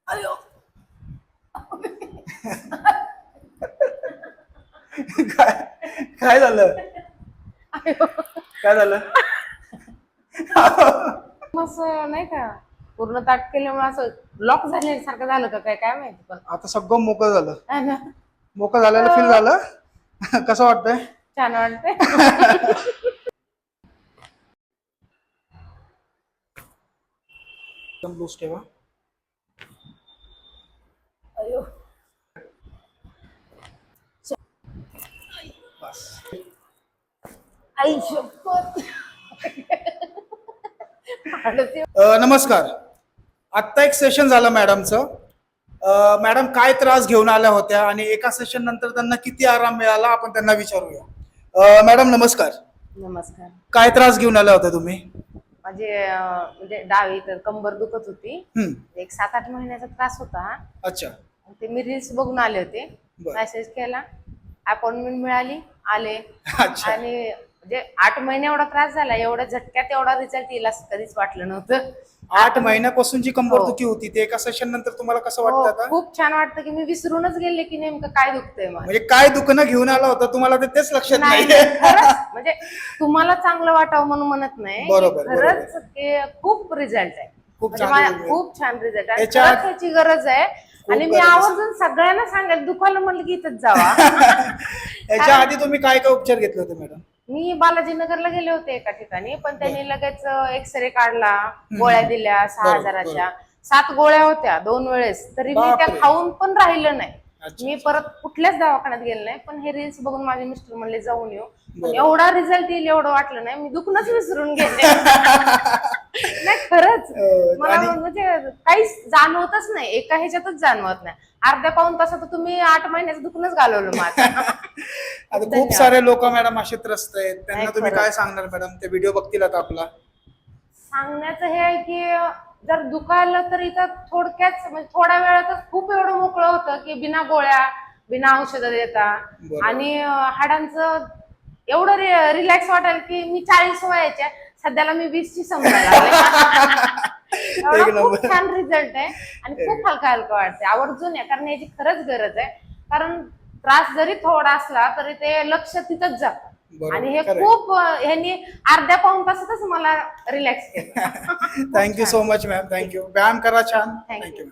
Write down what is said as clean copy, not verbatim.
अयो काय काय झालं? काय झालं? मस्त नाही का पूर्ण ताट केल्यामुळे असं लॉक झाल्यासारखं झालं का काय काय माहिती पण आता सगळं मोकळं झालं. है ना? मोकळं झालेलं फील झालं. कसं वाटतंय? छान वाटते. एकदम लूज ठेवा. अयो बस. आई शपथ. नमस्कार. आत्ता एक सेशन झालं मॅडमचं. मॅडम काय त्रास घेऊन आल्या होत्या आणि एका सेशन नंतर त्यांना किती आराम मिळाला आपण त्यांना विचारूया. मॅडम नमस्कार. नमस्कार. काय त्रास घेऊन आल्या होत्या तुम्ही? माझे म्हणजे डावी तर कंबर दुखत होती. हम्म. एक 7-8 महिन्याचा त्रास होता. अच्छा. ते मी रील्स बघून आले होते. बरं. मेसेज केला, अपॉइंटमेंट मिळाली, आले. अच्छा. आणि म्हणजे 8 महिने एवढा त्रास झाला, एवढ्या झटक्यात एवढा रिझल्ट येईल असं कधीच वाटलं नव्हतं. 8 महिन्यापासून जी कंबर हो. दुखी होती ते एका सेशन नंतर तुम्हाला कसं हो, वाटतं आता? खूप छान वाटतं की मी विसरूनच गेले की नेमकं काय दुखतंय मला. म्हणजे काय दुखणं घेऊन आला होता तुम्हाला तर तेच लक्षात नाही नाही. खरंच म्हणजे तुम्हाला चांगलं वाटावं म्हणून म्हणत नाही. बरोबर, खरंच ते खूप रिझल्ट आहे. खूप म्हणजे छान माझ्या result आहे. खूप छान रिझल्ट आहे. याच्या- खरंच याची गरज आहे. आणि मी गरज आहे. आवर्जून सगळ्यांना सांगेल दुखायला म्हणलं की इथंच जावा. याच्या आधी तुम्ही काय काय उपचार घेतले होते मॅडम? मी बालाजीनगरला गेले होते एका ठिकाणी, पण त्यांनी लगेच एक्सरे काढला, गोळ्या दिल्या 6,000च्या. 7 गोळ्या होत्या 2 वेळेस, तरी मी त्या बापरे. खाऊन पण राहिलं नाही. अच्छा. मी परत कुठल्याच दवाखान्यात गेले नाही. पण हे रील्स बघून माझे मिस्टर म्हणले जाऊन येऊ. पण बरं. एवढा रिझल्ट येईल एवढं वाटलं नाही. मी दुखणंच विसरून गेले. नाही खरंच मला आणि- म्हणजे काहीच जाणवतच नाही. एका ह्याच्यातच जाणवत नाही. अर्ध्या पाऊण तासात तुम्ही 8 महिन्याचं दुखणंच घालवलं माझं. आता खूप धन्यवाद. सारे लोक मॅडम असे त्रस्त आहेत, त्यांना नाही, तुम्ही खरंच. काय सांगणार मॅडम? ते व्हिडिओ बघतील आता आपला. सांगण्याचं हे आहे की जर दुखायला तर इथं थोडक्यात म्हणजे थोड्या वेळातच खूप एवढं मोकळं होतं की बिना गोळ्या बिना औषधं देता. बरोबर. आणि हाडांचं एवढं रिलॅक्स वाटेल की मी 40 वयाच्या सध्याला मी 20ची समजायला लागले. एवढा एक खूप नंबर. छान रिझल्ट आहे आणि खूप हलका हलका वाटते. आवर्जून या कारण याची खरंच गरज आहे. कारण त्रास जरी थोडा असला तरी ते लक्ष तिथंच जातं. बरोबर, आणि हे खरंय. खूप ह्यांनी अर्ध्या पाऊण तासातच मला रिलॅक्स केलं. Thank you so much ma'am. Thank you. व्यायाम करा छान. Thank you. Thank you ma'am.